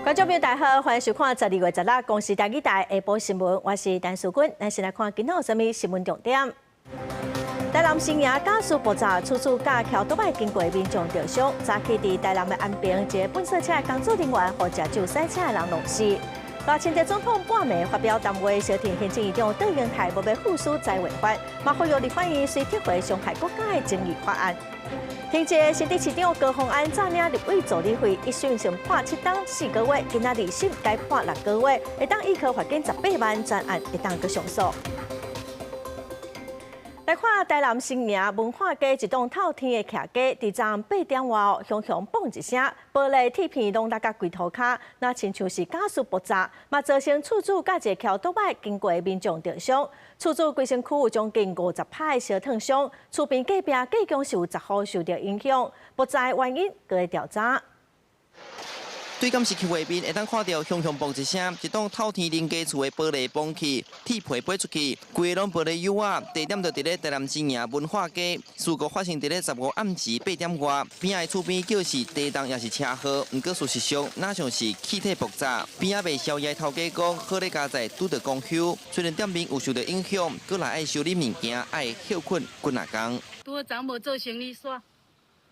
观众朋友大家好，欢迎收看12月16日公视台语台下晡新闻，我是陈淑君。咱先来看今天有什么新闻重点。台南新营驾驶爆炸，处处架桥倒摆经过民众受伤。早起伫台南的安平，一个本色车的工作人员和食酒赛车的人弄死。大清德总统半暝发表谈话，小田行政院长邓英台无要复苏再违法，嘛呼吁立法院需撤回伤害国家的争议法案。听节新北市长高虹安昨领立委助理费，一审先判7档4个月，今仔日审该判6个月，会当依靠罚金18万，专案会当去上诉。来看台南新营文化街一栋透天的徛街，伫昨8点外后，雄雄嘣一声，玻璃铁片拢落甲规涂骹，那亲像是加速爆炸，嘛造成厝主甲一个桥倒摆经过的民众受伤。厝主规身躯有将近50拍的烧烫伤，厝边隔壁计共是有10户受到影响，爆炸的原因搁在调查。对监视器画面会当看到雄雄嘣一声，一栋透天邻家厝的玻璃崩起，铁皮飞出去，规个拢玻璃幼啊！地点就伫咧台南新营文化街，事故发生伫咧15暗时8点外，边仔厝边叫是地动也是车祸，毋过事实上哪像是气体爆炸。边仔卖宵夜头家讲，好咧家在拄着公休，虽然店面有受到影响，搁来爱修理物件，爱休困几下工。拄昨无做生意煞，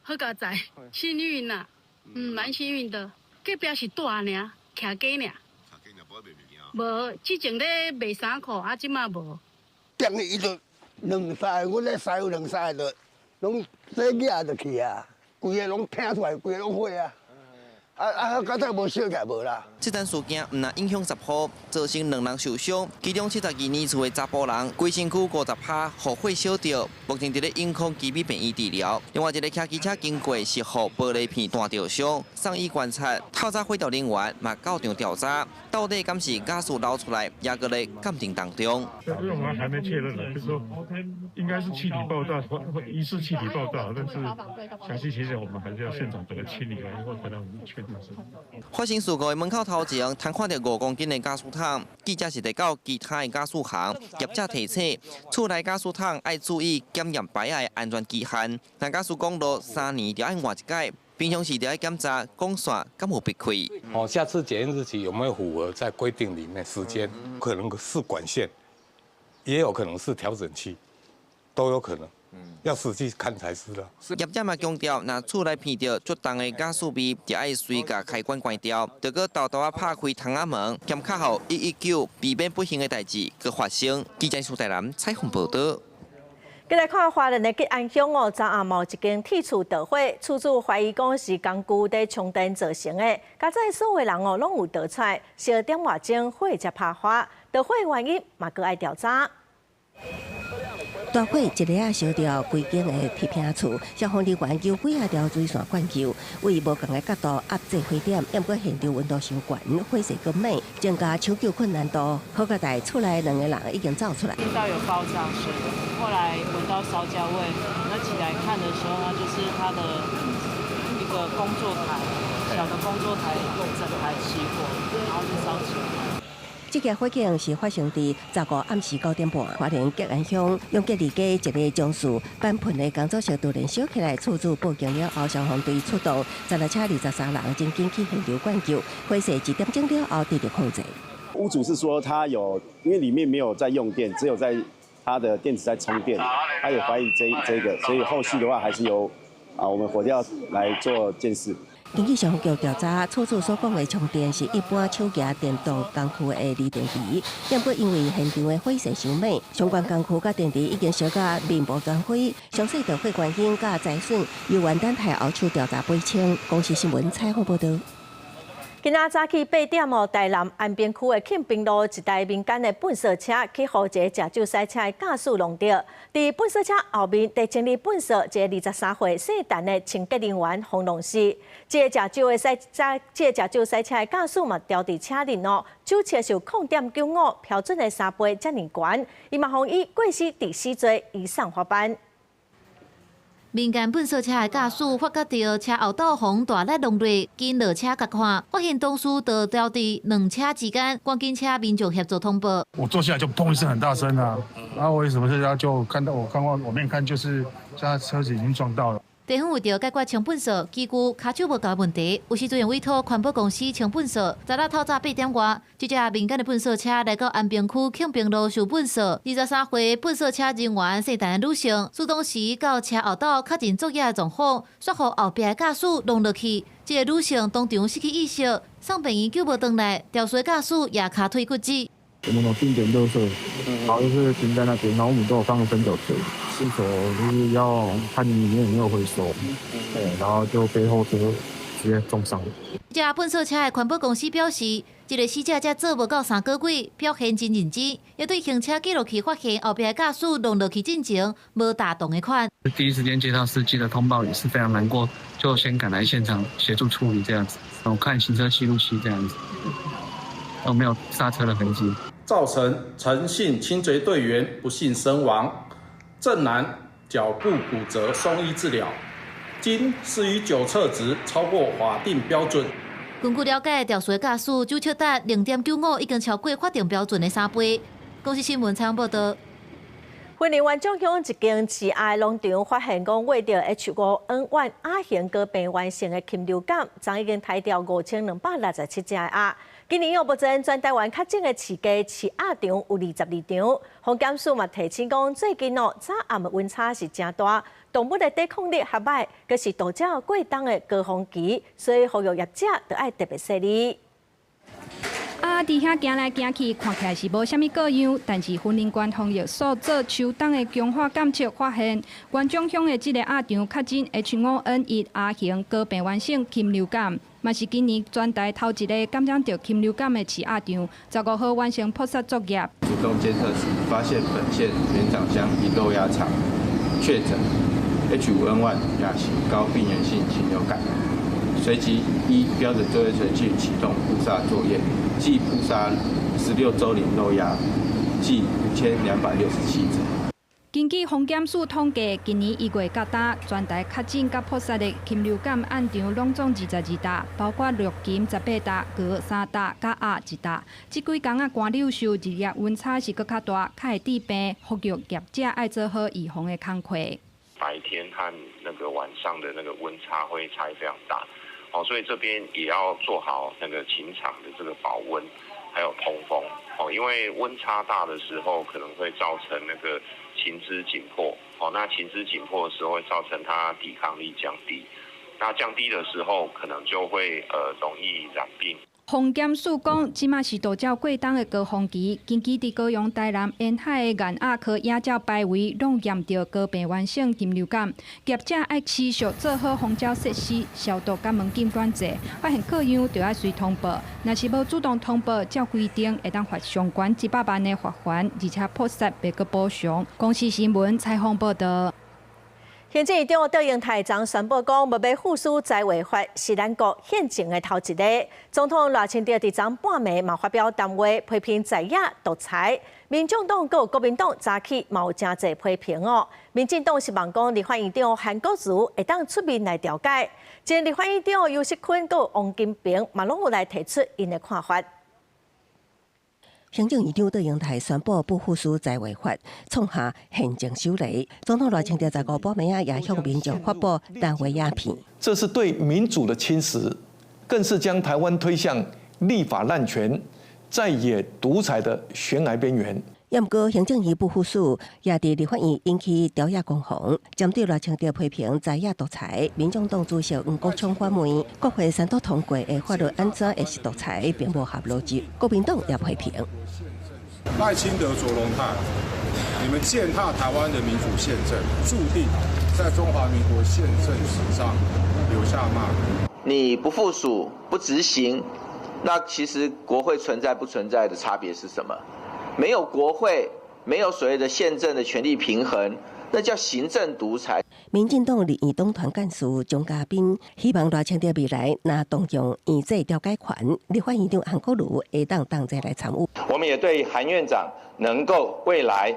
好佳在，幸运啦，蛮幸运的。隔壁是大尔，徛街尔。无，之前咧卖衫裤，啊，即马无。店里伊就2、3个，阮咧师傅2、3个，拢这举就去啊，规个拢拼出来，规个拢火啊。到尾无烧起来无啦。这单事件毋但影响10户，造成2人受伤，其中72年厝的查甫人，规身躯50拍，互火烧着，目前伫咧永康基比病院治疗。另外一个骑机车经过是互玻璃片弹着伤，送医观察。透早火调人员嘛到场调查，到底敢是家属捞出来，也搁咧鉴定当中。这个我们还没确认呢，就是说应该是气体爆炸，疑似气体爆炸，但是详细情形我们还是要现场整个清理完以后才能确定。发生事故的门口头前，通看到5公斤的加速桶，记者是得到其他的加速行业者提醒，厝内加速桶要注意检验牌的安全期限。但加速公路3年就要换一届，平常时就要检查管线敢有被开。下次检验日期有没有符合在规定里面时间？可能是管线，也有可能是调整器，都有可能。要实际看才知道。业者嘛强调，若厝内闻到足重的加速味，就要随甲开关关掉，就搁偷偷拍开窗仔门，兼卡号119，避免不幸的代志搁发生。记者苏台南采访报道。再来看华人的吉安乡哦，昨暗某一间铁厝着火，厝主怀疑讲是工具在充电造成的，加在所有人哦拢有倒出来，10点外钟火才拍发，着火原因嘛搁爱调查。大火一日烧掉规间的铁片厝，消防人员由几条水线灌救，为无同的角度压制火点，因过现场温度伤悬，火势更猛，增加抢救困难度。好佳在厝内2个人已经走出来。听到有爆炸声，后来闻到烧焦味，那起来看的时候，那就是他的一个工作台，小的工作台整台起火，然后就烧起来。这件火警是发生伫15暗时9点半，花莲吉安乡永吉里街一个将士板盆的工作小突然烧起来，厝主报警了后，消防队出动，10辆车23人真紧去现场灌救，火势1点钟了后得到控制。屋主是说他有，因为里面没有在用电，只有在他的电池在充电，他也怀疑这个，所以后续的话还是由我们火调来做监视。根据消防局调查，厝主所讲的充电是一般手夹电动工具的锂电池，但不因为现场的火势伤猛，相关工具甲电池已经烧到面部全毁，详细的火原因甲财损由原等待后续调查厘清。公视新闻采访报道。今仔早起8点哦，台南安平区的庆平路一台民间的笨色车去互一个食酒赛车的驾驶弄着，伫笨色车后面在整理笨色一个23岁姓陈的清洁人员轰弄死。这个食酒赛车的驾驶嘛掉伫车内哦，酒测是有0.95标准的3杯遮尔悬，伊嘛互以过失致死罪移送法办。民间笨色车的驾驶发觉到车后倒风大力弄落，紧落车甲看，发现当事倒掉伫2车之间，赶紧请民众协助通报。我坐下来就砰一声很大声啊，然后我有什么事，他就看到我面看就是他车子已经撞到了。地方为着解决成本数，基于卡手无够问题，有时阵委托环保公司成本数，早透早8点外，这架民间的粪扫车来到安平区庆平路收粪扫。23岁粪扫车人员姓陈的女性，出动时到车后道确认作业的状况，说互后壁的驾驶弄落去。这个女性当场失去意识，送病院救无回来，吊水驾驶也卡腿骨折。我们有定点垃圾，然后就是停在那边，然后我们都有放个分走车，是说就是要看里面有没有回收，然后就背后车直接撞上。这粪扫车的环保公司表示，这个死者才做无到3个月，表现真认真，也对行车记录器发现后壁的驾驶弄落去进前无打动的款。第一时间接到司机的通报，也是非常难过，就先赶来现场协助处理这样子。我看行车记录器这样子，都没有刹车的痕迹。造成陈姓轻贼队员不幸身亡，郑男脚部骨折送医治疗，经4/9测值超过法定标准。根据了解，吊水驾驶就超达0.95，已经超过法定标准的3倍。公司新闻采访报道。云林县中乡一间饲鸭农场发现，讲喂着 H5N1 亚型高病原性的禽流感，昨已经杀掉5267只鸭。今年又目前全台湾确诊的饲鸡饲鸭场有22场。防检署嘛提醒讲，最近早暗的温差是真大，动物的抵抗力较歹，佮是杜照过冬的高峰期，所以护育业者都要特别细腻。伫遐行来行去，看起来是无啥物各样，但是云林县防疫所做秋冬的强化检测发现，县中乡的这个鸭场确诊 H5N1 亚型高病原性禽流感，嘛是今年全台头一个感染到禽流感的饲鸭场。15号完成扑杀作业。主动监测时发现本县原厂乡一肉鸭场确诊 H5N1 亚型高病原性禽流感，随即依标准作业程序启动扑杀作业。即扑杀16周龄肉鸭，计5267只。根据防检署统计，今年1月到今，全台确诊甲扑杀的禽流感案场拢总22单，包括鹿禽18单、鹅3单、甲鸭1单。这几天啊，寒流受日夜温差是搁较大，较会致病，呼吁业者爱做好预防的工课。白天和那个晚上的那个温差会差异非常大。所以这边也要做好那个禽场的这个保温，还有通风。因为温差大的时候，可能会造成那个禽只紧迫。那禽只紧迫的时候，会造成它抵抗力降低。那降低的时候，可能就会容易染病。防检署讲，即马是杜照过冬的高峰期，近期伫高雄、台南沿海的岸鸭科野鸟排围，拢验到高病原性禽流感。业者爱持续做好防鸟设施、消毒甲门禁管制，发现各样就要随通报。若是无主动通报，照规定会当罚上悬100万的罚款，而且扑杀袂个补偿。公司新闻采访报道。行政院长赵英台昨宣布讲，要被副署再违法是咱国宪政的头一个。总统赖清德伫昨半暝嘛发表谈话，批评在野独裁。民众党佮国民党早起嘛有真侪批评哦。民进党希望讲立法院长韩国瑜会当出面来调解。前立法院长游锡堃佮王金平嘛拢有来提出因的看法。行政院长赵英台宣布不副署再违法，创下宪政首例。总统赖清德15半暝也向民众发布谈话影片。这是对民主的侵蚀，更是将台湾推向立法滥权、在野独裁的悬崖边缘。不过，行政院不副署也伫立法院引起朝野攻防，针对赖清德批评在野独裁，民众党主席黄国昌反问：国会3读通过的法律安怎会是独裁，并无合逻辑。国民党也批评。赖清德、卓荣泰，你们践踏台湾的民主宪政，注定在中华民国宪政史上留下骂名。你不附属、不执行，那其实国会存在不存在的差别是什么？没有国会，没有所谓的宪政的权力平衡，那叫行政独裁。民进党立院党团干事钟嘉宾希望赖清德未来拿动用院这调解权，立法院长韩国瑜会当再来参与。我们也对韩院长能够未来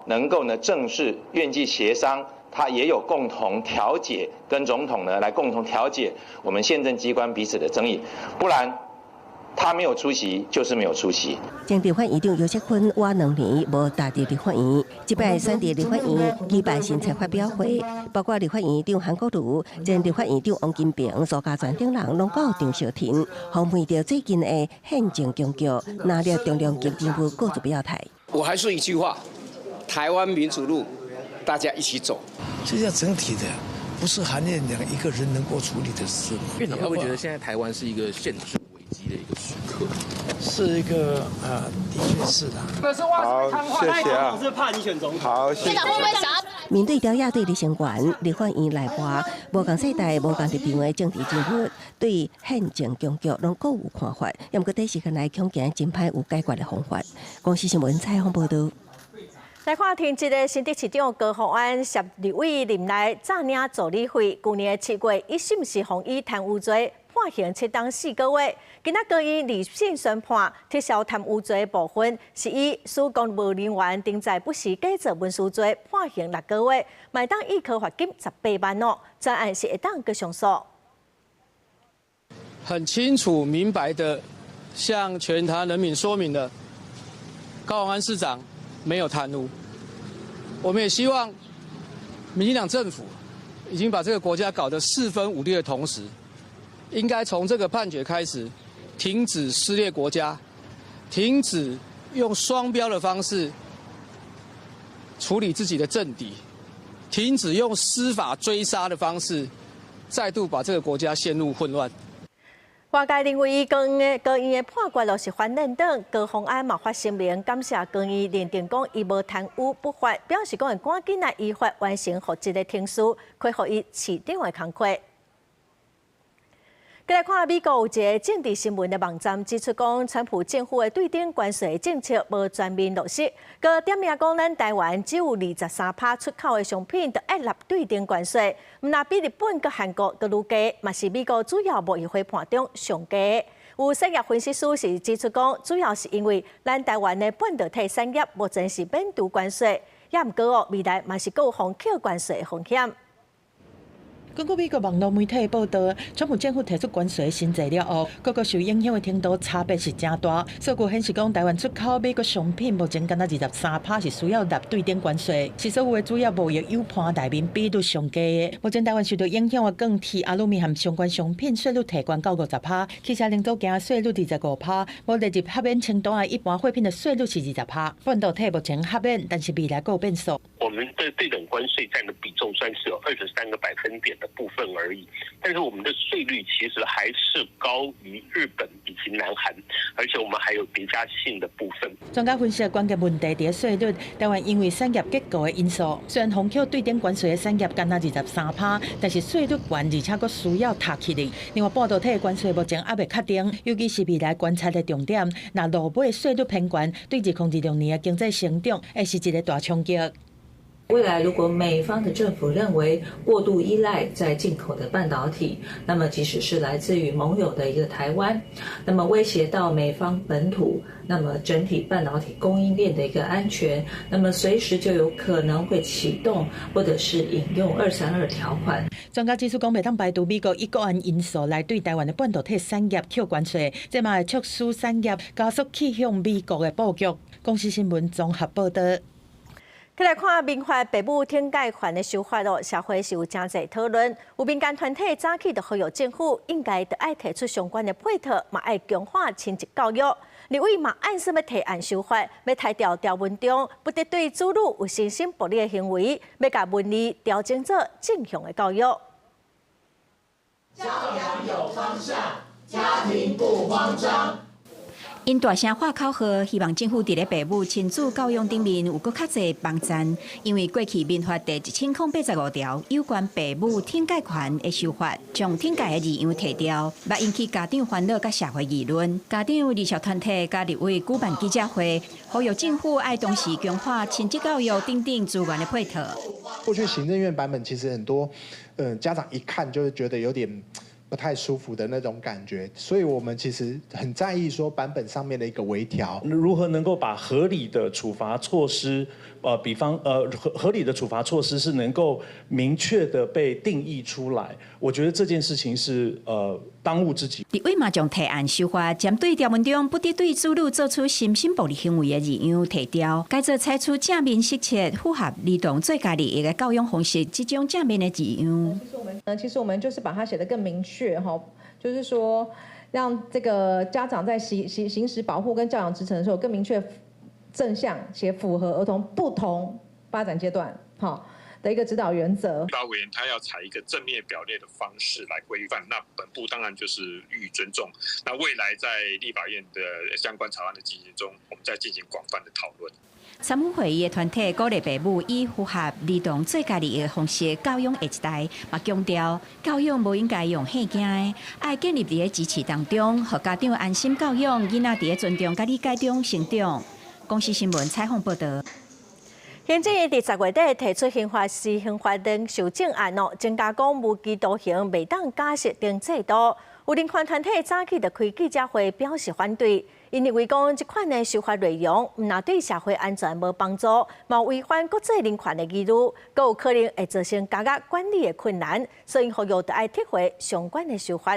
能够正式院际协商，他也有共同调解，跟总统来共同调解我们宪政机关彼此的争议，不然他没有出席就是没有出席。前立法院长尤锡坤活2年无踏入立法院，这摆选伫立法院举办新册发表会，包括立法院长韩国瑜、前立法院长王金平、苏家全等人拢到场相挺，访问到最近的宪政僵局，拿了中央经济部各自表态。我还说一句话：台湾民主路，大家一起走。这叫整体的。不是韩燕良一个人能够处理的事吗？院长会不会觉得现在台湾是一个宪政危机的一个时刻？是一个的确是的。好，谢谢啊。是怕你选总统。好，谢谢。面对朝野对立成员，立法院内外无同世代、无同立场的政治人物，对宪政僵局拢各有看法。也毋过短时间内恐惊真歹有解决的方法。公司新闻采访报道。来看天一个新竹市长高虹安涉立委任内诈领助理费，去年7月以刑事妨议贪污罪判刑7档4个月。今仔高院2审宣判，撤销贪污罪部分，是以属公务人员定在不实假造文书罪判刑6个月，卖当以科罚金18万哦。专案是会当个上诉。很清楚明白的向全台人民说明了，高虹安市长没有贪污。我们也希望民进党政府已经把这个国家搞得四分五裂的同时，应该从这个判决开始，停止撕裂国家，停止用双标的方式处理自己的政敌，停止用司法追杀的方式，再度把这个国家陷入混乱。外界认为高院的判决落实反认等，高虹安嘛发声明感谢高院认定讲伊无贪污不法，表示讲会赶紧来依法完成复职的听书，恢复伊市长的工作。再来看美国有一个政治新闻的网站指出讲，川普政府的对顶关税政策无全面落实，佮点名讲咱台湾只有23%出口的商品就要纳对顶关税，毋但比日本佮韩国佮愈低，嘛是美国主要贸易伙伴中上低。有产业分析师是指出讲，主要是因为咱台湾的半导体产业目前是免除关税，也毋过未来嘛是有防扣关税的风险。根据美国网络媒体报道，川普政府提出关税新制了后，各个受影响的程度差别是真大。数据显示讲，台湾出口美国商品目前敢若23%是需要纳对顶关税，是所有的主要贸易友盘内面比率上低的。目前台湾受到影响的钢铁、阿鲁米和相关商品税率提高到50%，汽车零组件税率25%，无列入合免清单的一般货品的税率是20%。半导体目前合免，但是未来有变数。我们的对等关税占的比重算是有23个百分点的部分而已，但是我们的税率其实还是高于日本以及南韩，而且我们还有叠加性的部分。专家分析关键问题在税率，台湾因为产业结构的因素，虽然防扣对顶关税的产业敢若23%，但是税率高，而且佫需要塔起来。另外，半导体的关税目前还未确定，尤其是未来观察的重点，若落尾税率偏高，对2026年的经济成长会是一个大冲击。未来如果美方的政府认为过度依赖在进口的半导体，那么即使是来自于盟友的一个台湾，那么威胁到美方本土，那么整体半导体供应链的一个安全，那么随时就有可能会启动或者是引用232条款。专家指出讲，袂当排除美国以个案因素来对台湾的半导体产业扣关税，这嘛会促使产业加速去向美国的布局。公司新闻综合报道。再来看民法爸母挺贷款的修法咯，社会是有真侪讨论。有民间团体早起就呼吁政府应该就爱提出相关的配套，嘛爱强化亲子教育。立委嘛按什么提案修法，要汰掉条文中不得对子女有身心不利的行为，要甲文理调整做正向的教育。教养有方向，家庭不慌张。因大声喊口号，希望政府伫咧爸母亲子教育顶面有搁较侪帮衬。因为过去民法第1085条有关爸母挺贷权的修法，将挺贷的字样摕掉，捌引起家长烦恼甲社会议论。家长、理小团体甲立委举办记者会，呼吁政府爱重视强化亲子教育等等资源的配套。过去行政院版本其实很多，家长一看就会觉得有点不太舒服的那种感觉，所以我们其实很在意说版本上面的一个微调，如何能够把合理的处罚措施，比方合理的处罚措施是能够明确的被定义出来，我觉得这件事情是当务之急。立委嘛将提案修法，针对条文中不得对子女做出心性暴力行为的字样提掉，改做采取正面适切、符合儿童最佳利益的教养方式，这种正面的字样。其实我们就是把它写得更明确哈，就是说让这个家长在行使保护跟教养职责的时候更明确、正向且符合儿童不同发展阶段的一个指导原则。立法委员他要采一个正面表列的方式来规范，那本部当然就是予以尊重。那未来在立法院的相关草案的进行中，我们再进行广泛的讨论。参与会议的团体鼓励父母以符合儿童最佳利益的方式教养下一代，嘛强调教养无应该用吓惊的，爱建立在支持当中，让家长安心教养囡仔在尊重甲理解中成长。公视新闻采访报道。行政院伫10月底提出刑法施行法令修正案增加讲无期徒刑袂当假释等制度。有人权团体早起就开记者会表示反对，因认为讲这款的修法内容唔但对社会安全无帮助，嘛违反国际人权的义务，更有可能会造成家家管理的困难，所以呼吁要爱撤回相关的修法。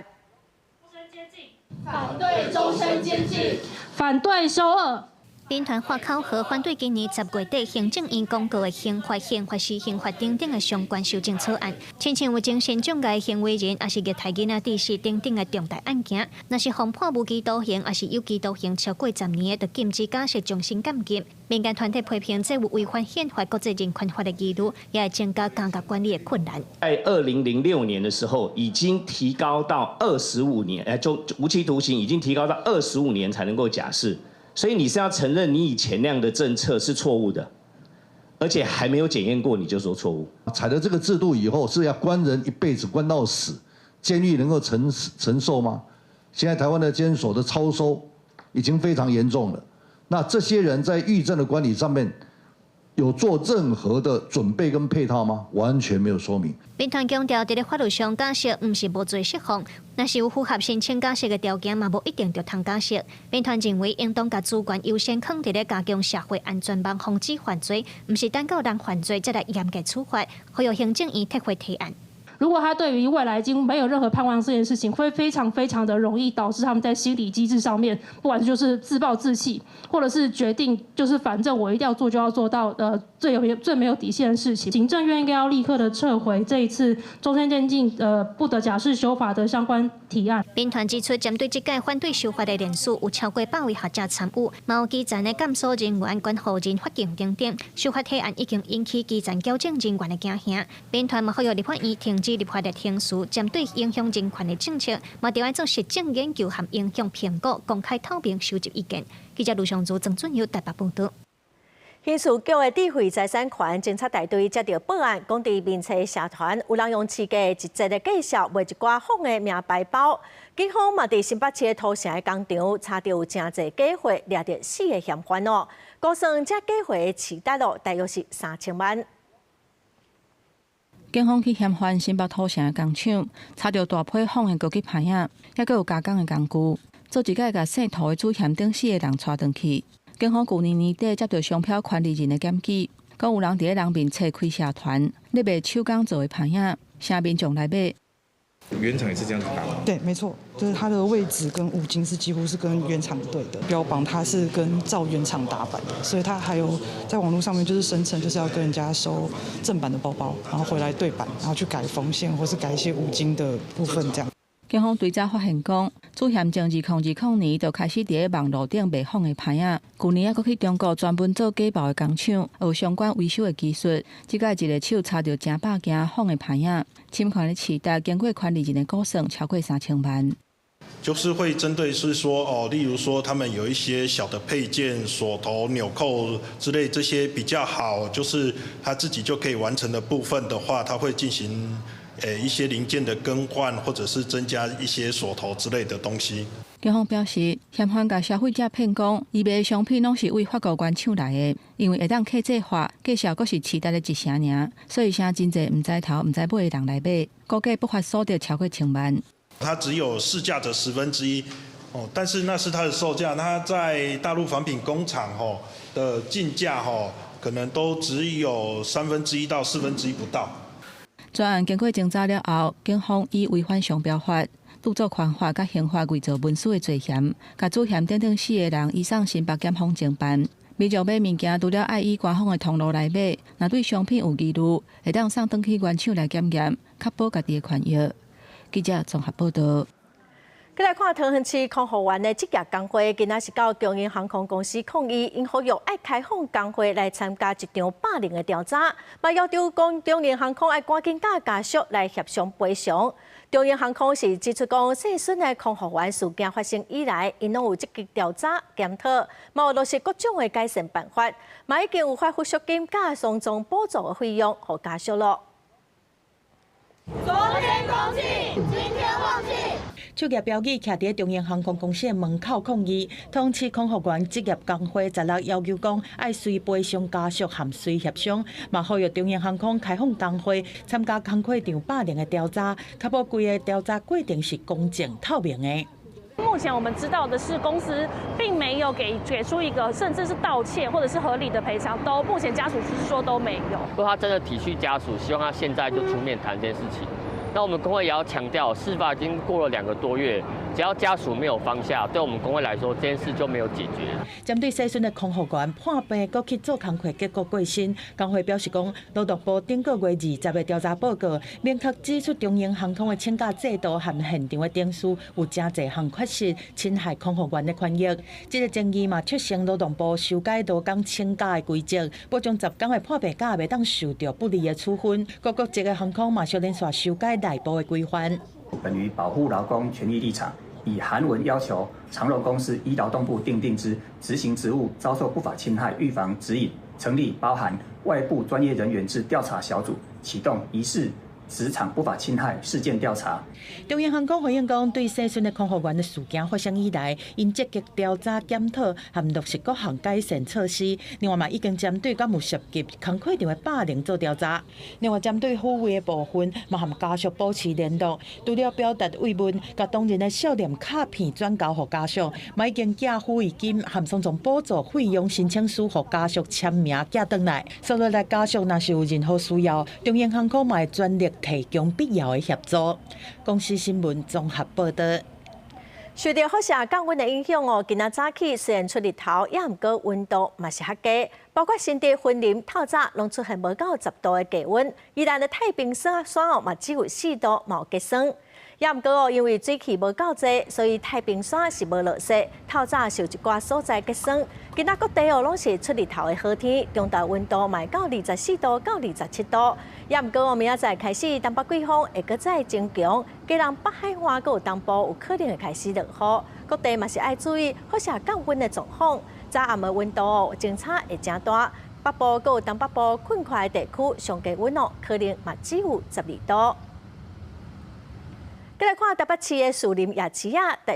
反对终身监禁，反对修恶。民团化考和反对今年10月底行政院公告的刑法施行法等等的相关修正草案，亲像有精神障碍的行为人，也是虐待囡仔、致死等等的重大案件，若是犯判无期徒刑，也是有期徒刑超过10年的，就禁止假释终身监禁。民间团体批评这有违反宪法、国际人权法的义务，也会增加监察管理的困难。在2006年的时候，已经提高到25年，就无期徒刑已经提高到25年才能够假释。所以你是要承认你以前那样的政策是错误的，而且还没有检验过你就说错误。采了这个制度以后是要关人一辈子关到死，监狱能够承受吗？现在台湾的监所的超收已经非常严重了，那这些人在狱政的管理上面有做任何的准备跟配套吗？完全没有说明。民团强调，在法律上假释不是无罪释放，若是有符合申请假释的条件，嘛无一定就通假释。民团认为，应当把资源优先放在加强社会安全网，防止犯罪，不是等到人犯罪再来严格处罚。呼吁行政院撤回提案。如果他对于未来已经没有任何盼望这件事情，会非常的容易导致他们在心理机制上面，不管就是自暴自弃，或者是决定就是反正我一定要做就要做到最没有底线的事情。行政院应该要立刻的撤回这一次终身监禁不得假释修法的相关提案。民团指出，针对这届反对修法的人数有超过100位学者参与，嘛有基层的监所人员、管护人、法警等等。修法提案已经引起基层矫正人员的惊吓。民团嘛呼吁立法院停止立法的停诉，针对影响人权的政策，嘛就要做实证研究和影响评估，公开透明收集意见。记者卢尚祖、曾俊佑台北报道。刑事局的智慧财产权侦查大队接到报案，讲伫民车社团有人用市价1节的介绍卖一寡仿的名牌包。警方嘛伫新北市土城的工厂查到有真侪假货，掠到4个嫌犯估算这假货的市值大约是3000万。警方去嫌犯新北土城的工厂，查到大批仿的高级牌仔，还佫有加工的工具，做一届甲姓涂的主嫌等4个人带回去。警方去年年底接到商标权利人的检举，讲有人伫咧人民册开社团，咧卖手工做的牌仔，请民众来买。原厂也是这样子打吗？对，没错，就是它的位置跟五金是几乎是跟原厂对的，标榜它是跟照原厂打版的，所以它还有在网络上面就是声称就是要跟人家收正版的包包，然后回来对版，然后去改缝线或是改一些五金的部分这样。警方最早发现讲，主嫌从2020年就开始伫咧网络顶卖仿的牌仔，去年还佫去中国专门做假包的工厂，有相关维修的技术。即届一个手查到成百件仿的牌仔，侵权的市值经过权利人的估算超过3000万。就是会针对是说例如说他们有一些小的配件、锁头、纽扣之类这些比较好，就是他自己就可以完成的部分的话，他会进行一些零件的更换，或者是增加一些锁头之类的东西。警方表示，嫌犯甲消费者骗讲，伊卖的商品拢是为法国原厂来的，因为会当客制化，介绍阁是市值的1成尔，所以请真侪唔知头、唔知买的人来买，估计不法所得超过1000万。它只有市价的1/10，但是那是它的售价，它在大陆仿品工厂的进价可能都只有1/3到1/4不到。专案经过侦查了后，警方以违反商标法，拄做宽化甲刑罚伪造文书的罪嫌，甲主嫌等4个人移送新北检方侦办。民众买物件除了爱以官方的通路来买，若对商品有疑虑，会当送转去原厂来检验，确保家己的权益。记者综合报道。再来看桃园市空服员的职业工会，今仔是到中央航空公司抗议，因呼吁爱开放工会来参加一场霸凌的调查，嘛要求讲中央航空爱赶紧甲家属来协商赔偿。中央航空是指出讲，细损的空服员事件发生以来，因拢有积极调查检讨，嘛有落实各种的改善办法，嘛已经有发付赎金加丧葬补助的费用给家属了。昨天公祭，今天忘记。手举标语徛伫中央航空公司的门口抗议，通知空服员职业工会16要求讲，爱随赔偿家属含随协商，嘛呼吁中央航空开放工会参加工会场霸凌的调查，确保规个调查过程是公正透明的。目前我们知道的是，公司并没有给出一个甚至是道歉或者是合理的赔偿，目前家属是说都没有。如果他真的体恤家属，希望他现在就出面谈这件事情。那我们工会也要强调，事发已经过了2个多月，只要家属没有放下，对我们工会来说，这件事就没有解决。针对细损的空服员判病，搁去做工课，结果过身，工会表示讲，劳动部顶个月20的调查报告，明确指出中央航空的请假制度和现场的点数有真侪项缺失，侵害空服员的权益。这个争议嘛，促成劳动部修改劳工请假的规则，保障10天的判病假袂当受到不利的处分。各国籍的航空嘛，小连续修改内部的规范。本于保护劳工权益立场，以函文要求长荣公司依劳动部订定之执行职务遭受不法侵害预防指引，成立包含外部专业人员之调查小组，启动疑似职场不法侵害事件调查。中央航空回应讲，对细损的空服员的事件发生以来，因积极调查检讨，和落实各项改善措施。另外嘛，已经针对敢有涉及工会场的霸凌做调查。另外，针对抚慰的部分，嘛和家属保持联络，除了表达慰问，甲当日的笑脸卡片转交给家属，嘛已经寄抚慰金和丧葬补助费用申请书给家属签名寄转来。所落来家属若是有任何需要，中央航空嘛会全力提供必要的协助。公司新闻综合报道。受到辐射降温的影响今仔早起虽然出日头，也毋过温度嘛是较低，包括新地、云林、透早拢出现无到10度的低温，宜兰的太平山嘛只有4度，嘛有结霜。也毋过因为水汽无够济，所以太平山是无落雪，透早是有一寡所在结霜。今仔各地拢是出日头的好天，中昼温度嘛到24度到27度。也毋过明仔载开始，东北季风会搁再增强，加上北海岸搁有东部有可能会开始落雨，各地嘛是爱注意辐射降温的状况。早暗的温度争差会真大，北部搁有东北部困快地区上低温可能嘛只有12度。再来看台北市的树林夜市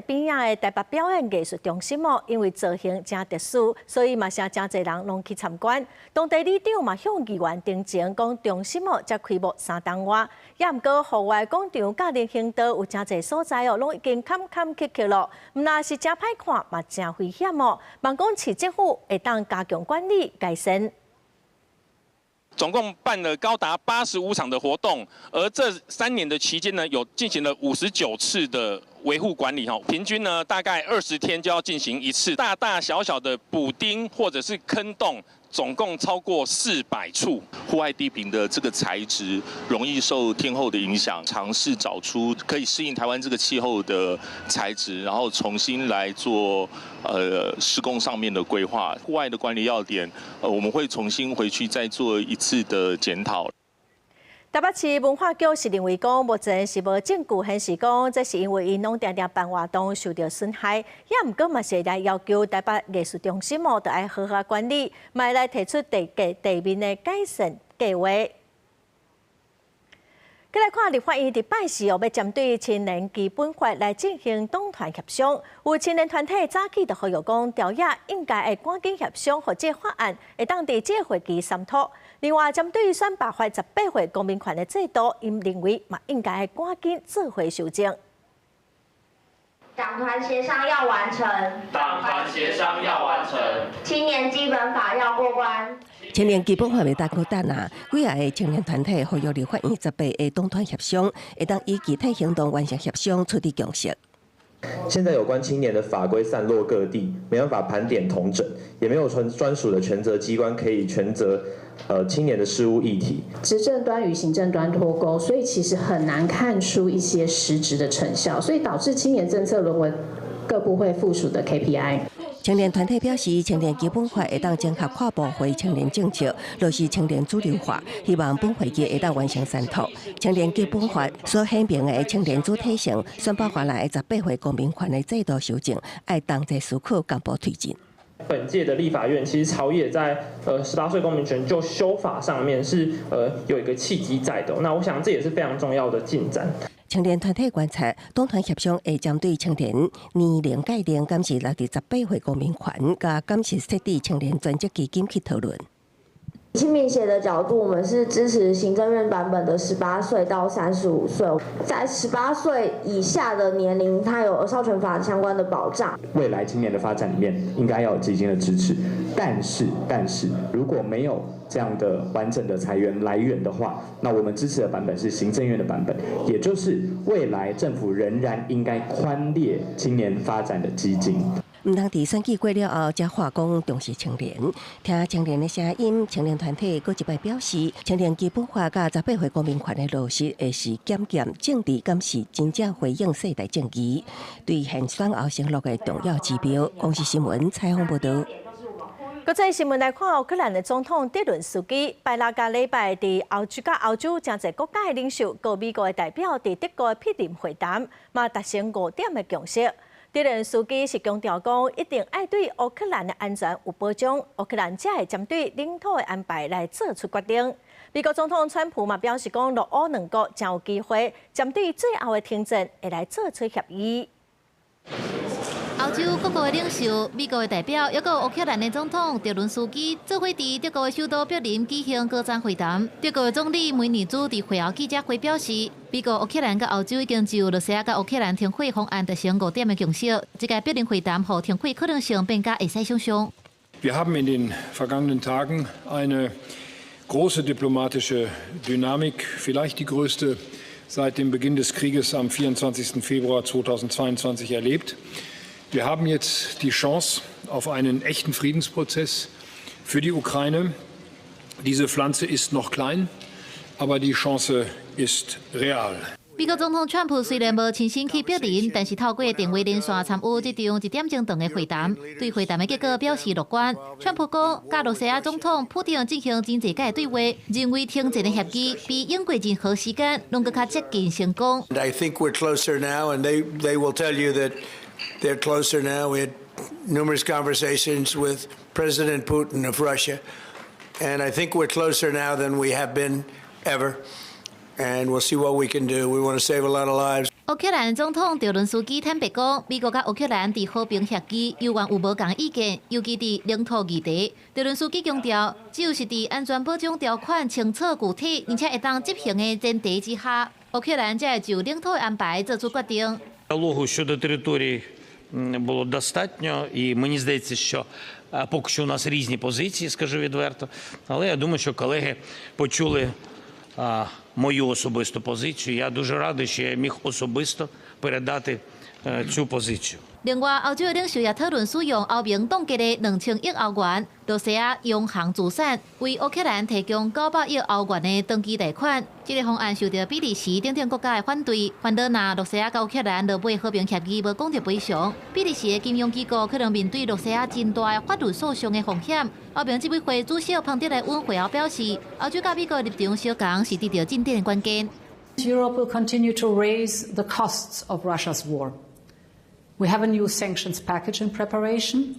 边仔的台北表演艺术中心因为造型真特殊，所以嘛是真侪人拢去参观。当地里长嘛向议员订正讲，中心才开幕3档外，也毋过户外广场甲人行道有真侪所在拢已经坎坷了，毋但是真歹看，嘛真危险望讲市政府会当加强管理改善。总共办了高达85场的活动，而这3年的期间呢，有进行了59次的维护管理平均呢大概20天就要进行1次，大大小小的补丁或者是坑洞，总共超过400处。户外地坪的这个材质容易受天候的影响，尝试找出可以适应台湾这个气候的材质，然后重新来做施工上面的规划。户外的管理要点，我们会重新回去再做1次的检讨。台北市文化局是认为讲，目前是无证据显示讲，这是因为因拢常常办活动受到损害，也毋过嘛是来要求台北艺术中心就要好好管理，嘛来提出地面的改善计划。再来看立法院伫拜4要针对青年基本法来进行党团协商，有青年团体早起就呼吁讲，调野应该会赶紧协商，或者法案会当伫这个会期商讨。另外，针对选拔法18岁公民权的制度，因认为嘛应该赶紧做回修正。党团协商要完成，党团协商要完成，青年基本法要过关。青年基本法未达过等啊，几个青年团体呼吁立法院18个党团协商，会当以具体行动完成协商，取得共识。现在有关青年的法规散落各地，没办法盘点统整，也没有专属的权责机关可以权责青年的事务议题。执政端与行政端脱钩，所以其实很难看出一些实质的成效，所以导致青年政策沦为各部会附属的 KPI。青年团体表示，青年基本法会当整合跨部会青年政策，落实青年主流化，希望本会期会当完成三读。青年基本法所显明的青年主体性，宣布下来18岁公民权的制度修正，爱当在思考公布推进。本届的立法院其实朝野在18岁公民权就修法上面是有一个契机在的，那我想这也是非常重要的进展。青年团体观察，党团协商会针对青年年龄界定，监视落地18岁公民权，加监视设立青年专责基金去讨论。亲民协的角度，我们是支持行政院版本的18岁到35岁，在18岁以下的年龄，它有儿少权法相关的保障。未来青年的发展里面，应该要有基金的支持，但是如果没有这样的完整的财源来源的话，那我们支持的版本是行政院的版本，也就是未来政府仍然应该宽列青年发展的基金。唔通伫选举过了后，才话讲重视青年，听青年的声音。青年团体搁一摆表示，青年基本法甲18岁公民权的落实，会是检政治监视，真正回应世代正义，对现选后承诺的重要指标。公视新闻采访报道。国际新闻来看，乌克兰的总统泽伦斯基拜六甲礼拜伫欧洲真侪国家的领袖，和美国的代表伫德国的毗邻会谈，嘛达成5点的共识。泽连斯基是强调讲，一定要对乌克兰的安全有保障，乌克兰才会针对领土的安排来做出决定。美国总统川普嘛表示讲，陆乌两国将有机会针对最后的停战，会来做出协议。欧洲各国的领袖、美国的代表，还有乌克兰的总统泽伦斯基，做伙伫德国的首都柏林举行高层会谈。德国的总理梅尼兹伫会后记者会表示，美国、乌克兰甲欧洲已经就俄罗斯甲乌克兰停火方案达成5点的共识。这个柏林会谈后停火可能性变加会使想象。Wir haben in den vergangenen Tagen eine große diplomatische Dynamik, vielleicht die größte seit dem Beginn des Krieges am 24. Februar 2022 erlebt. Wir haben jetzt die Chance auf einen echten Friedensprozess für die Ukraine. Diese Pflanze ist noch klein, aber die Chance ist real. 美国总统川普虽然无亲身去柏林，但是透过电话连线参与这场1点钟长的会谈，对会谈的结果表示乐观。川普讲，甲罗西亚总统普丁进行真侪届对话，认为停战的协议比英国任何时间拢更加接近成功。I think we're closer now, and they will tell you that they're closer now. We had numerous conversations with President Putin of Russia, and I think we're closer now than we have been ever. And we'll see what we can do. We want to save a lot of lives. 乌克兰总统泽伦斯基坦白讲，美国甲乌克兰伫和平协议有缘有无共意见，尤其伫领土议题。泽伦斯基强调，只有是伫安全保障条款清楚具体，而且会当执行的前提之下，乌克兰才会就领土的安排做出决定。Діалогу щодо території було достатньо, і мені здається, що поки що у нас різні позиції, скажу відверто. Але я думаю, що колеги почули мою особисту позицію. Я дуже радий, що я міг особисто передати цю позицію. 另外，欧洲的领袖也讨论使用欧盟冻结的2000亿欧元，罗西亚央行资产为乌克兰提供900亿欧元的长期贷款。这个方案受到比利时等国家的反对，反倒若罗西亚甲乌克兰落买和平协议无讲到赔偿，比利时的金融机构可能面对罗西亚真大的法律诉讼的风险。欧盟执委会主席庞德莱恩会后表示，欧洲甲美国的立场相同是得到进展的关键。Europe will continue to raise the costs of Russia's war. We have a new sanctions package in preparation,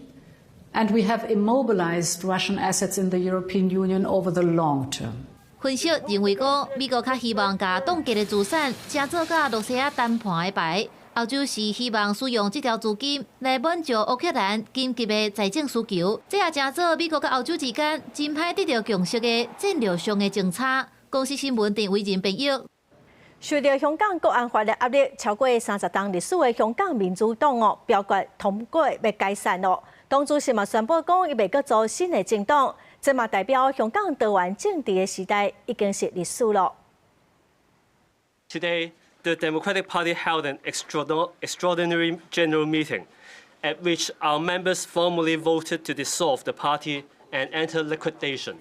and we have immobilized Russian assets in the European Union over the long term. 分析认为讲，美国较希望甲冻结的资产正做甲罗西亚谈判的牌，欧洲是希望使用这条资金来满足乌克兰紧急的财政需求，这也正做美国甲欧洲之间真歹得到共识的战略上的政策。公司新闻电为人编译。受到香港国安法的压力，超过30档历史的香港民主党表决通过要解散咯。党主席嘛宣布讲，伊袂阁做新的政党，这嘛代表香港多元政治的时代已经是历史咯。Today, the Democratic Party held an extraordinary general meeting, at which our members formally voted to dissolve the party and enter liquidation.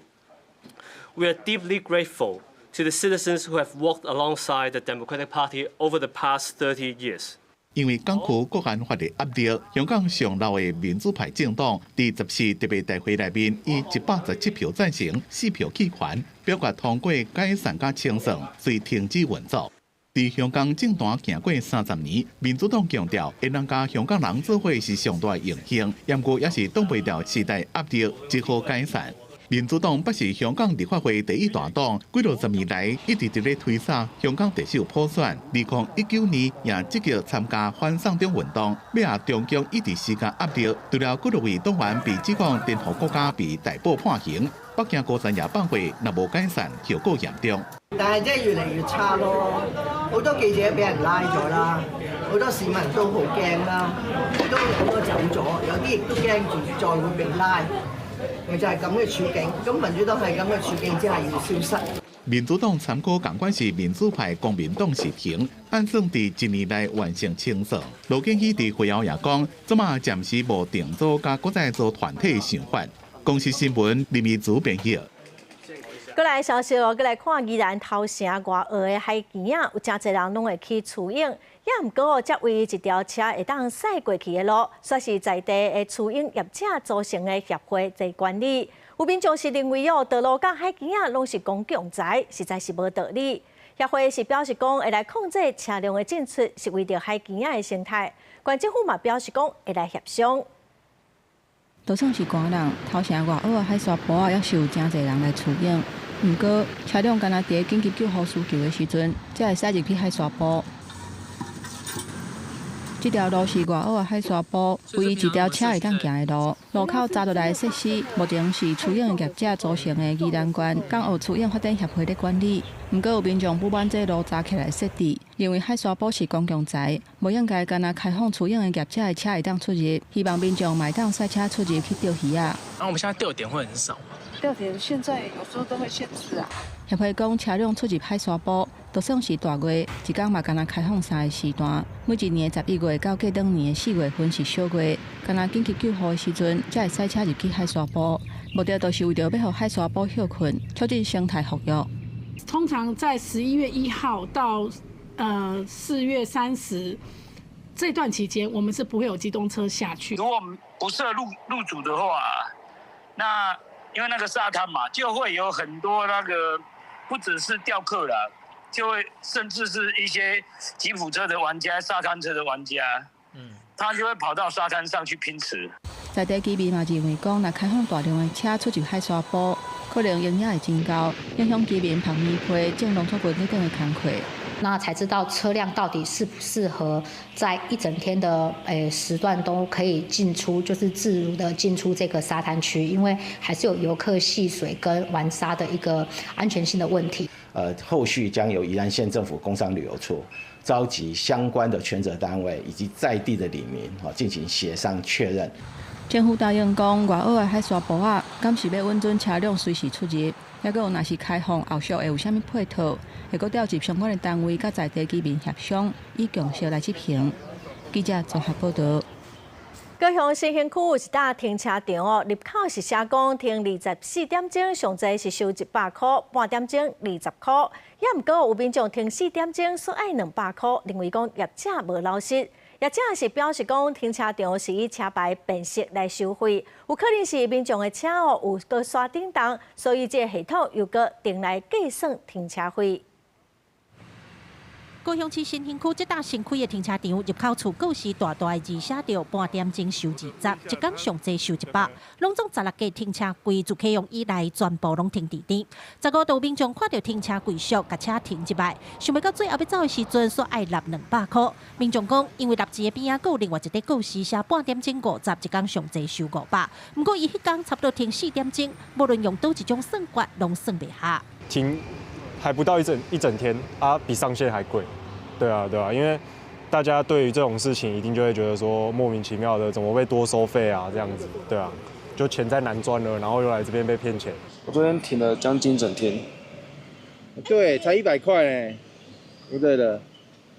We are deeply grateful to the citizens who have walked alongside the Democratic Party over the past 30 years. 因为港区国安法的压力，香港上老的民主派政党第14特别大会内面以117票赞成、4票弃权，表决通过解散甲清算，遂停止运作。在香港政坛行过30年，民主党强调，会能甲香港人做伙是上大荣幸，不过也是挡袂了时代压力，只好解散。民主党不是香港立法会第一大党，几60年来一直伫咧推搡香港特首普选。2019年也积极参加反送中运动，要下中共一直施加压力。除了几多位党员被指控颠覆国家被逮捕判刑，北京高山夜班会若无解散，效果严重。但係真係越嚟越差咯，好多記者俾人拉咗啦，好多市民都好驚啦，好多走咗，有啲亦都驚住再會被拉。咪就係咁嘅處境，咁民主黨係咁嘅處境之下要消失。民主党参考同款是民主派公民党时停，按算伫1年内完成清算。罗健熙伫会后也讲，即马暂时无定组甲国再做团体想法。公司新闻林义祖编译。过来消息哦，过来看宜兰头城外河的海边啊，有真侪人拢会去取影，也毋过则为一条车会当驶过去的路，算是在地的取影业者组成的协会在管理。有民众是认为哦，道路甲海边啊拢是公共财，实在是无道理。协会是表示讲会来控制车辆的进出，是为着海边啊的生态。县政府嘛表示讲会来协商。就算是寒人，头城外澳海沙坡啊，也是有真侪人来取影。毋过，车辆敢若伫紧急救护需求的时阵，才会驶入去海沙坡。这条路是外澳的海沙坡，唯一一条车会当行的路。路口扎落来的设施，目前是取影业者组成的宜兰县港澳取影发展协会咧管理。毋过有民众不满这路扎起来设置，认为海沙坡是公共财，无应该干那开放取影的业者的车会当出入，希望民众买当赛车出入去钓鱼啊。我们现在钓点会很少。钓点现在有时候都会限制啊。协会讲，车辆出入海沙坡，就算是大月，一天嘛敢若开放3个时段。每一年11月到过当年的4月份是小月，敢若紧急救护的时阵，才会驶车入去海沙坡。目的就是为着要让海沙坡休困，促进生态复育。通常在11月1号到4月30这段期间，我们是不会有机动车下去。如果不设入主的话，那因为那个沙滩嘛，就会有很多那个不只是钓客啦，就会甚至是一些吉普车的玩家、沙滩车的玩家，他就会跑到沙滩上去拼池。在地居民嘛认为讲，若开放大量的车出入海沙坡，可能影响会真高，影响居民旁边批种农作物那等的工课。那才知道车辆到底适不适合在一整天的时段都可以进出，就是自如的进出这个沙滩区，因为还是有游客戏水跟玩沙的一个安全性的问题。后续将由宜兰县政府工商旅游处召集相关的权责单位以及在地的里民进行协商确认。政府答应讲，外澳的海沙坡啊，敢是要允准车辆随时出入，还佫有若是开放后续会有啥物配套，会佫调集相关的单位甲在地居民协商，以共识来执行。记者综合报道。高雄新兴区有一搭停车场哦，入口是写讲停24点钟，上侪是收100块，半点钟20块。也毋过有民众停4点钟，所爱200块，认为讲业者无老实。业者是表示讲，停车场是以车牌辨识来收费，有可能是民众的车哦有搁刷叮当，所以这系统又搁定来计算停车费。高雄市新兴区这搭新开的停车场入口处，各是大大的字写着半点钟收20，一天上最收100，拢总16架停车柜自启用以来全部拢停地点。15度民众看到停车柜数，甲车停一摆，想要到最后要走的时阵，所爱纳200块。民众讲，因为纳字的边仔有另外一个告示写半点钟50，一天上最收500。不过伊迄天差不多停4点钟，无论用倒一种算法，拢算袂下。停还不到一整天啊，比上线还贵。对啊，因为大家对于这种事情一定就会觉得说莫名其妙的，怎么会多收费啊这样子，对啊，就钱再难赚了，然后又来这边被骗钱。我昨天停了将近整天。对，才100块呢，不对的。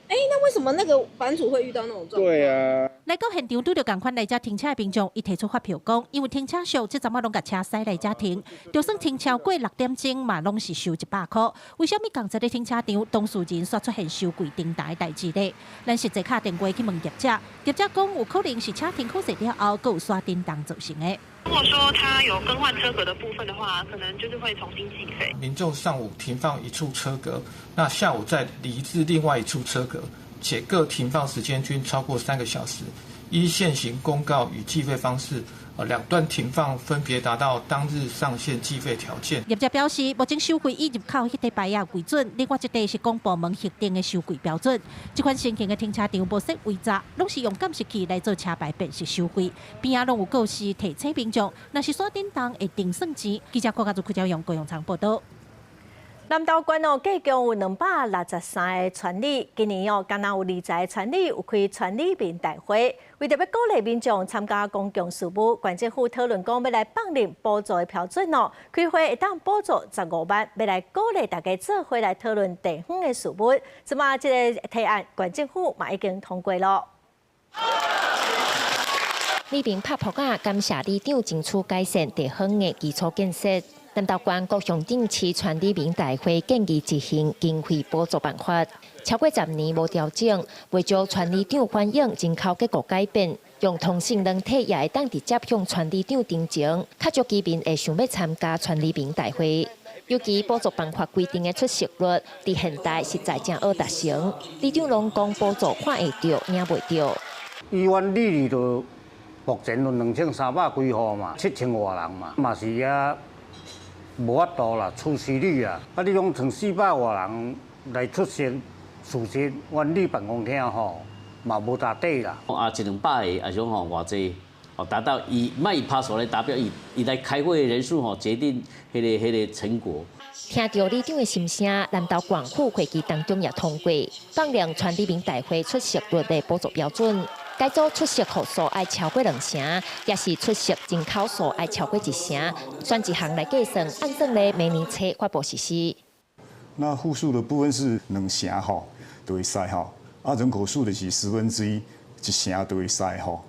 那为什么那个版主会遇到那种状况？对啊。来到现场拄着同款来遮停车的民众，伊提出发票讲，因为停车场这阵仔拢甲车驶来遮停，就算停超过6点钟嘛，拢是收100块。为什么刚才的停车场当事人煞出现收贵订单的代志呢？咱实际打电话去问业者，业者讲有可能是车停好势了后，佮有刷订单造成的。如果说他有更换车格的部分的话，可能就是会重新计费。民众上午停放一处车格，那下午再移至另外一处车格，且各停放时间均超过3个小时。依现行公告与计费方式，2段停放分别达到当日上限计费条件。业者表示，目前收费以入口迄块牌为准，另外一块是公部门核定的收费标准。这款新型的停车场无设违闸，拢是用监视器来做车牌辨识收费，边仔拢有告示提醒民众，若是刷订单会定算钱。记者郭家做杨高永昌报道。南投县计共有263个村里，今年敢若有20个村里有开村里民大会，为着要鼓励民众参加公共事务，县政府讨论讲要来放任补助的标准开会会当补助15万，要来鼓励大家做伙来讨论地方的事务。即马这个提案，县政府嘛已经通过了。里边拍扑啊，感谢里长争取改善地方的基础建设。南投县各乡镇市村里民大会建议执行经费补助办法，超过10年无调整，为招村里长反映人口结构改变，用同性软体也会当直接向村里长申请，较少居民会想要参加村里民大会。尤其补助办法规定的出席率，伫现代实在真好达成。里长拢讲补助看会到，领袂到。医院里头目前有2300几户嘛，7000外人嘛是也。无法度啦，出席率啊，你讲从400外人来出席，事实阮里办公厅吼嘛无达底啦。100-200个，也想吼偌济，达到卖拍手来达标，伊来开会的人数吼决定迄个成果。听到里长的心声，南投县府会期当中也通过放量村里民大会出席率的补助标准。改组出席户数爱超过2成，也是出席人口数爱超过1成，选一项来计算，按算咧明年初发布实施。那户数的部分是2成吼，就会使吼，人口数就是1/10，1成就会使吼，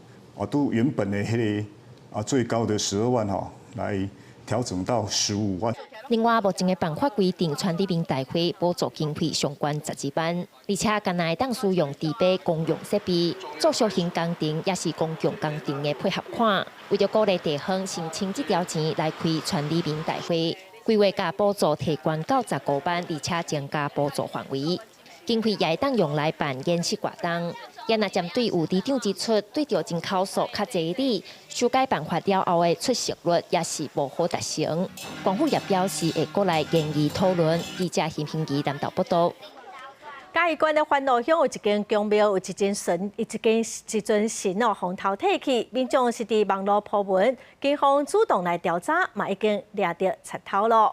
都原本的迄个最高的12万吼，来调整到15万。另外，目前的办法规定，村里民大会补助经费上悬12万，而且敢若会当使用自备公用设备，做小型工程也是公共工程的配合款。为了鼓励地方申请这条钱来开村里民大会，规划甲补助提悬到15万，而且增加补助范围。经费也会当用来办演习活动。也若针对有里长指出，对着人口数较济里，修改办法了后的出席率也是无好达成。县府也表示会过来建议讨论。记者邢平仪南投报道。嘉义县的欢乐乡有一间公庙，有一尊神互淘汰去，民众是伫网络铺文，警方主动来调查，嘛已经抓到贼头了。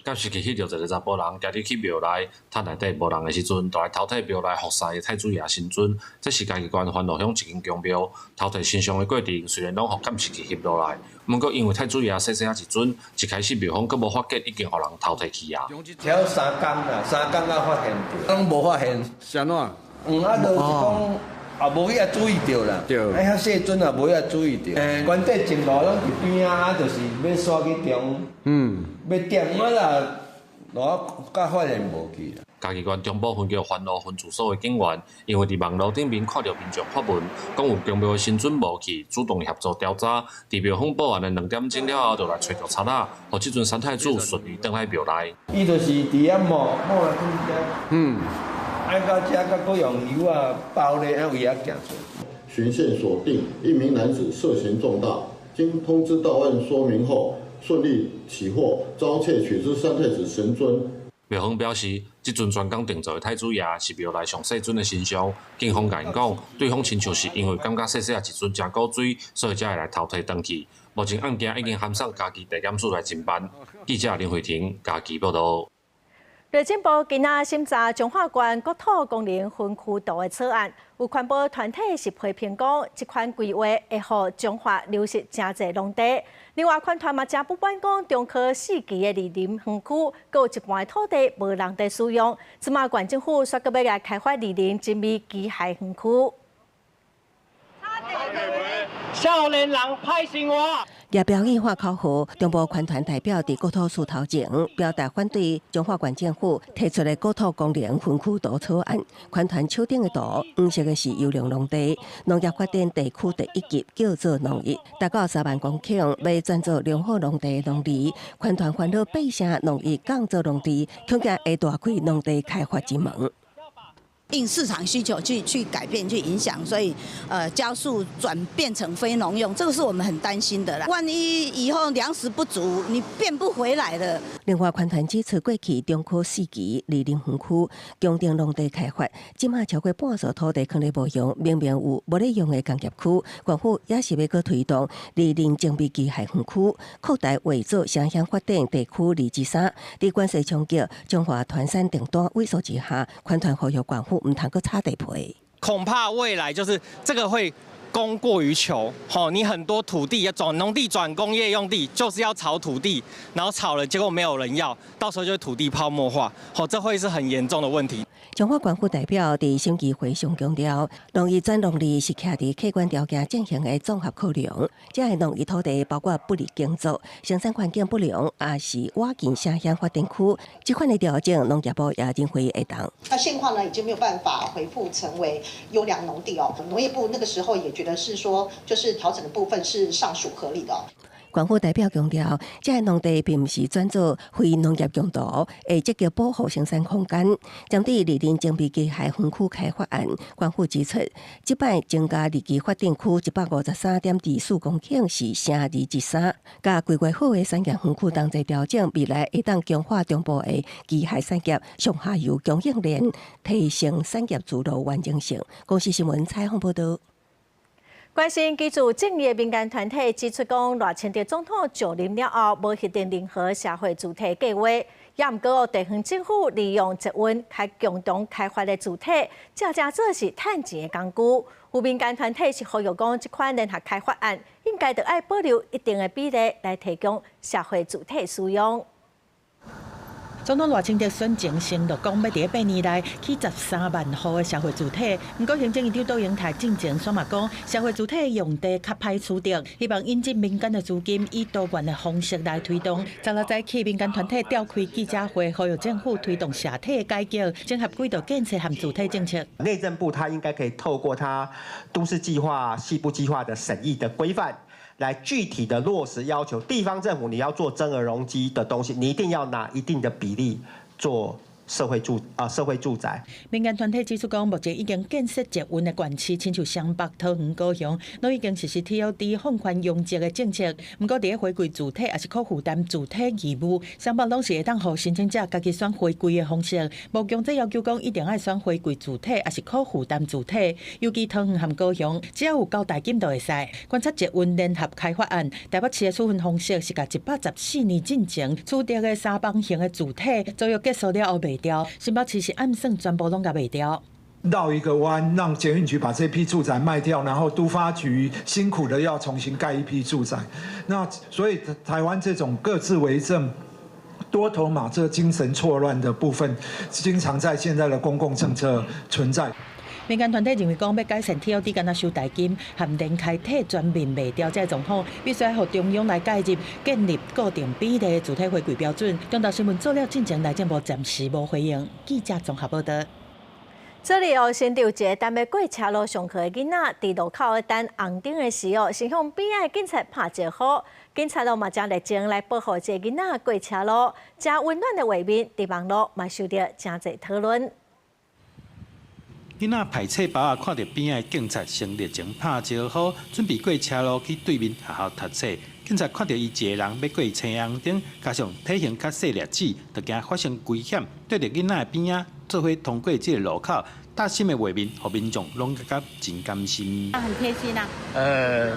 监视器翕到一个查甫人，家己去庙内，摊内底无人的时阵，就来淘汰庙内服侍的太子爷神尊。这是嘉义县欢乐乡一间公庙淘汰神像的过程，虽然拢互监视器翕落来，不过因为太子爷细细仔一尊，一开始庙方阁无发觉已经互人淘汰去啊。调3工啦，3工才发现着，拢无发现，是安怎？就是讲。也无遐注意到啦，遐细尊也无遐注意到，原底前路拢伫边啊，就是要刷去中，要点我啦，我甲发现无去啦。嘉义县中部分叫欢乐分住所的警员，因为伫网络顶面看到民众发文，讲有公庙的神尊无去，主动协助调查。伫庙方报案的2点钟了后，就来找到贼仔，互即阵三太子顺利倒来庙内。伊就是伫遐摸来去按到遮，甲佫用油啊包咧，为遐行出。循线锁定一名男子涉嫌重大，经通知到案说明后，顺利起获，遭窃取之三太子神尊。庙方表示，即阵专工定做的太子爷是庙内上细尊的神像。警方甲因讲，对方亲像是因为感觉细细啊一尊真古水，所以才会来偷摕回去。目前案件已经函送家己地检署来侦办。记者林慧婷家己报道。内政部今仔审查彰化县国土公园分区图的草案，有环保团体是批评讲，这款规划会予彰化流失真侪农地。另外，款团嘛正不满讲，中科4期的林林园区，阁有一半土地无人地使用，即马县政府说阁要来开发林林精密机械园区。少年人歹生活。也表演化考核，中部环团代表伫国土署头前表达反对彰化县政府提出的国土公园分区图草案。环团手顶的图，黄色的是优良农地，农业发展地区第1级叫做农业，达到3万公顷，要转做良好农地农地。环团烦恼百姓农业降做农地，恐惊会大开农地开发之门。应市场需求去改变、去影响，所以加速转变成非农用，这个是我们很担心的啦。万一以后粮食不足，你变不回来了。另外，环团指出，过去中科4期林林园区强调农地开发，即马超过半数土地放咧无用，明明有无咧用的工业区，政府也是要搁推动林林精密机械园区，扩大为做城乡发展地区2.3。伫关西冲击彰化团山订单萎缩之下，环团呼吁政府唔通搁插地皮，恐怕未来就是这个会供过于求。你很多土地要转农地转工业用地，就是要炒土地，然后炒了结果没有人要，到时候就会土地泡沫化。这会是很严重的问题。彰化县府代表伫审议会上强调，农业转农地是徛伫客观条件进行的综合考量。这个农业土地包括不利耕作、生产环境不良，也是瓦近城乡发展区。这款的调整，农业部也认为会当。那现况呢，已经没有办法恢复成为优良农地哦。农业部那个时候也觉得是说，就是调整的部分是尚属合理的。县府代表强调，这个农地并不是转做非农业用途，会积极保护生产空间。针对林林精密机械园区开发案，县府指出，即摆增加立基发展区153.24公顷是成2.3，甲规划好的产业园区同齐调整，未来会当强化中部的机械产业上下游供应链，提升产业自路完整性。公视新闻采访报道。关心基础正义的民间团体指出，讲赖清德总统就任了后，无核定任何社会主体计划，也毋过地方政府利用捷运开共同开发的主体，正正做是趁钱的工具。有民间团体是呼吁讲，这款联合开发案应该得爱保留一定的比例来提供社会主体使用。总统赖清德选前承诺讲，要伫8年内起13万户的社会主体。不过，行政院长杜英台进前宣嘛讲，社会主体用地较歹取得，希望引进民间的资金，以多元的方式来推动。16早起，民间团体召开记者会，呼吁政府推动社体改革，整合轨道建设和主体政策。内政部它应该可以透过它都市计划、细部计划的审议的规范。来具体的落实要求，地方政府你要做增额容积的东西，你一定要拿一定的比例做社会住宅。民间团体指出讲，目前已经建设捷运的县市，亲像双北、桃园、高雄，都已经实施 TOD 放宽拥挤的政策。不过，伫回归主体也是可负担主体义务，双北拢是会当互申请者家己选回归的方式，无强制要求讲一定要选回归主体，也是可负担主体。尤其桃园和高雄，只要有交代金就会使。观察捷运联合开发案，台北市的处分方式是甲114年进前取得的3方形的主体，租约结束了后卖。新北市是暗算全部拢甲卖掉，绕一个弯，让捷运局把这批住宅卖掉，然后都发局辛苦的要重新盖一批住宅。那所以台湾这种各自为政、多头马车、精神错乱的部分，经常在现在的公共政策存在。民间团体认为讲，要改善 TOD 敢若收代金，和连开体全面卖掉这状况，必须要互中央来介入，建立固定比例的主体回归标准。中岛新闻做了进前，内政部暂时无回应。记者综合报道。这里新竹一个单要过车路上课的囡仔，伫路口等红灯的时候，先向边仔警察拍招呼。警察嘛将热情来保护这囡仔过车路，真温暖的画面，伫网络嘛受到真侪讨论。囡仔排册包看到边仔警察先热情拍招呼，准备过车路去对面学校读册。警察看到伊一个人要过青红灯，加上体型较细粒子，就惊发生危险，对着囡仔的边仔做伙通过这个路口。大心的画面，和民众拢感觉真甘心。很贴心啊。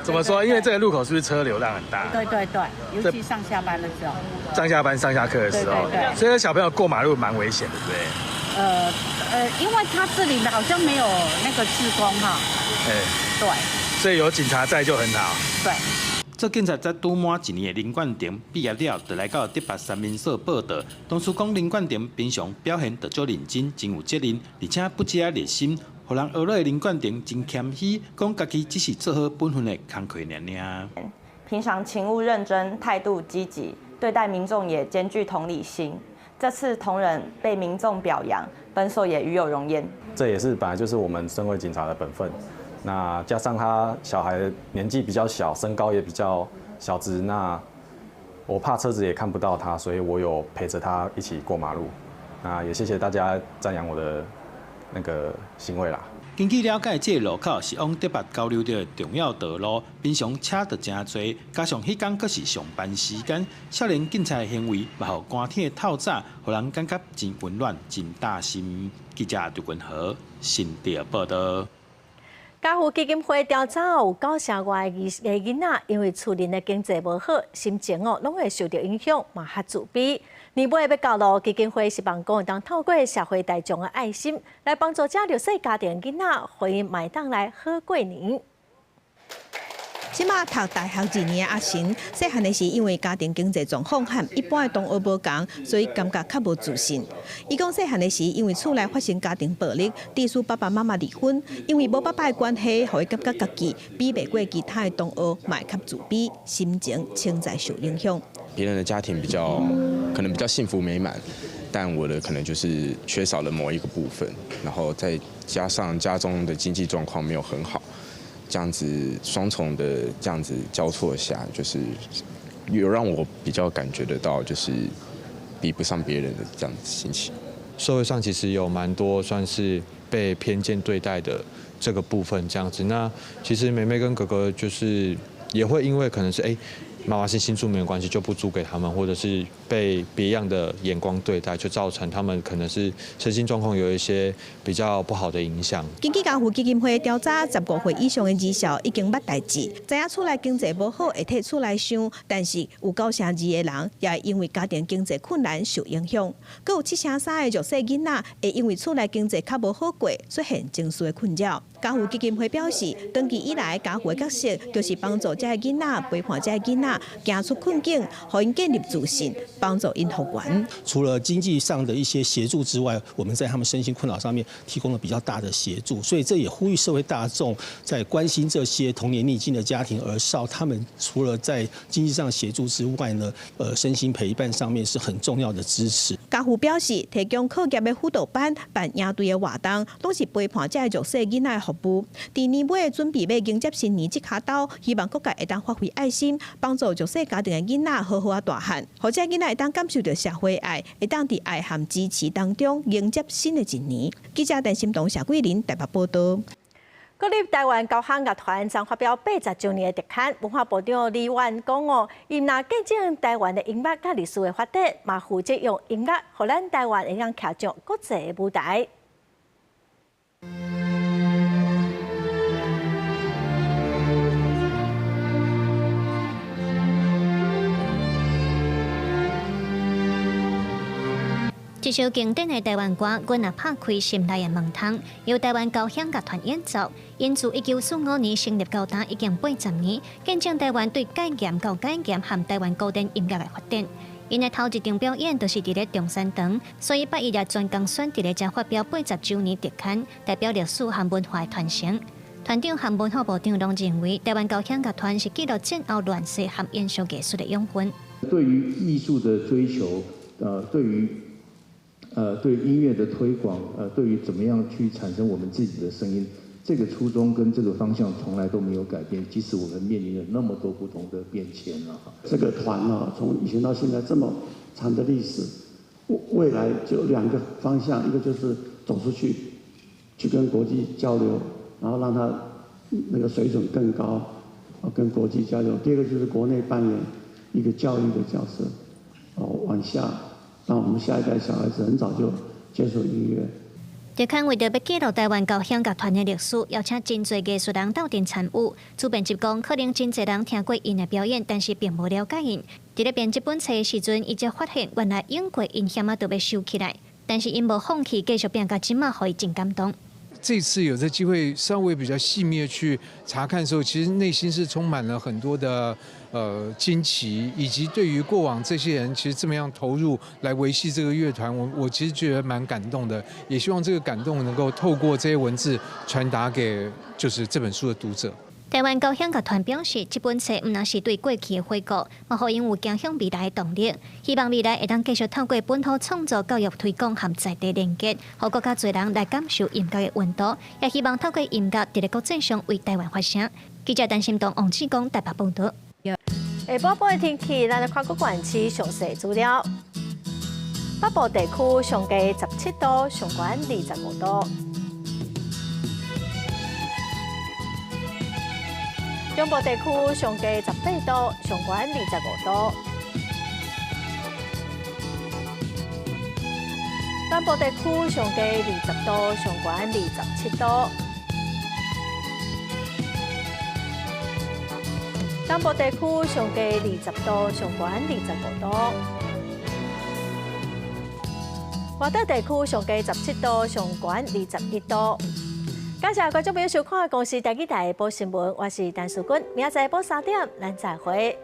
怎么说？因为这个路口是不是车流量很大？对对对，尤其上下班的时候。上下班、上下课的时候，对，所以小朋友过马路蛮危险的，对不对？因为他这里好像没有那个志工哈。对。所以有警察在就很好。对。做警察才拄满1年的林冠廷毕业了，就来到台北三民社报道。当初讲林冠廷平常表现就足认真，真有责任，而且不止热心，互人学落的林冠廷真谦虚，讲家己只是做好本分的工课尔。平常勤务认真，态度积极，对待民众也兼具同理心。这次同仁被民众表扬，本所也与有荣焉。这也是本来就是我们身为警察的本分。那加上他小孩年纪比较小，身高也比较小只，那我怕车子也看不到他，所以我有陪着他一起过马路。那也谢谢大家赞扬我的那个行为啦。根据了解，这个路口是往台北交流的重要道路，平常车就真多，加上迄天阁是上班时间，少年警察的行为嘛，互寒天的透早，互人感觉真温暖、真大心。记者刘君和新店报道。家扶基金会调查有9成外的囡仔，因为厝邻的经济无好，心情拢会受到影响，嘛较自卑。年尾要到咯，基金会希望讲当透过社会大众的爱心，来帮助这弱势家庭囡仔，互因买当来好过年。即马读大学2年的阿神，细汉的时因为家庭经济状况和一般的同学无同，所以感觉较无自信。伊讲细汉的时因为厝内发生家庭暴力，致使爸爸妈妈离婚，因为无爸爸的关系，互伊感觉家己比袂过其他的同学，嘛较自卑，心情潜在受影响。别人的家庭可能比较幸福美满，但我的可能就是缺少了某一个部分，然后再加上家中的经济状况没有很好。这样子双重的这样子交错下，就是有让我比较感觉得到，就是比不上别人的这样子心情。社会上其实有蛮多算是被偏见对待的这个部分，这样子。那其实妹妹跟哥哥就是也会因为可能是妈妈是新住民的关系，就不租给他们，或者是被别样的眼光对待，就造成他们可能是身心状况有一些比较不好的影响。根据家扶基金会调查，15岁以上的儿少已经捌代志，知影厝内经济无好会替厝内想，但是有9成2的人也会因为家庭经济困难受影响，阁有7成3的弱势囡仔会因为厝内经济较无好过，出现情绪的困扰。家扶基金会表示，长期以来家扶的角色就是帮助这些囡仔陪伴这些囡仔走出困境，让因建立自信，帮助因复原。除了经济上的一些协助之外，我们在他们身心困扰上面提供了比较大的协助，所以这也呼吁社会大众在关心这些童年逆境的家庭儿少，他们除了在经济上协助之外呢，身心陪伴上面是很重要的支持。家扶表示，提供课业的辅导班、办应对的活动，都是陪伴这些弱势囡仔的服务。在年尾准备要迎接新年这卡刀，希望各界会当发挥爱心，帮助弱势家庭的囡仔好好啊大汉，或者囡仔会当感受到社会爱，会当伫爱和支持当中迎接新的一年。记者陈心彤、谢桂林台北报道。国立台湾交响乐团将发表80周年的特刊，文化部长李元讲哦，伊若见证台湾的音乐甲历史的发展，嘛负责用音乐，互咱台湾会当徛上国际的舞台。一首经典的台湾歌，我若拍开心内的门窗，由台湾交响乐团演奏。因自1945年成立到今已经80年，见证台湾对改严和台湾古典音乐的发展。因的头一场表演就是伫咧中山堂，所以8月也专工选伫咧遮发表80周年特刊，代表历史和文化的传承。团长和文化部长拢认为，台湾交响乐团是记录战后乱世和演奏艺术的养分。对于艺术的追求，对音乐的推广，对于怎么样去产生我们自己的声音，这个初衷跟这个方向从来都没有改变，即使我们面临了那么多不同的变迁啊。这个团啊，从以前到现在这么长的历史，未来就2个方向，一个就是走出去，去跟国际交流，然后让它那个水准更高，跟国际交流。第二个就是国内扮演一个教育的角色，往下让我们下一代小孩子很早就接触音乐。迪康为着要记录台湾高响乐团的历史，邀请真侪艺术人斗阵参与。主编辑讲，可能真侪人听过因的表演，但是并无了解因。伫咧编这本册的时阵，伊才发现原来英国因险都要收起来，但是因无放弃，继续变甲今嘛，互伊真感动。这次有这机会稍微比较细密的去查看的时候，其实内心是充满了很多的惊奇，以及对于过往这些人其实这么样投入来维系这个乐团，我其实觉得蛮感动的，也希望这个感动能够透过这些文字传达给就是这本书的读者。台湾高响乐团表示，这本册唔但是对过去的回顾，嘛互因有走向未来的动力。希望未来会当继续透过本土创作、教育推广和在地连接，互更加侪人来感受音乐的温度。也希望透过音乐，伫咧国际上为台湾发声。记者陈心东、王志光台北报道。下晡半的天气，咱来看各县市详细资料。北部地区上低17度，上悬25度。中部地区上低18度，上悬25度；南部地区上低20度，上悬27度；南部地区上低20度，上悬25度；外岛地区上低17度，上悬21度。感谢观众朋友收看《公视台语台报新闻》，我是陈淑君，明仔载下晡3点，咱再会。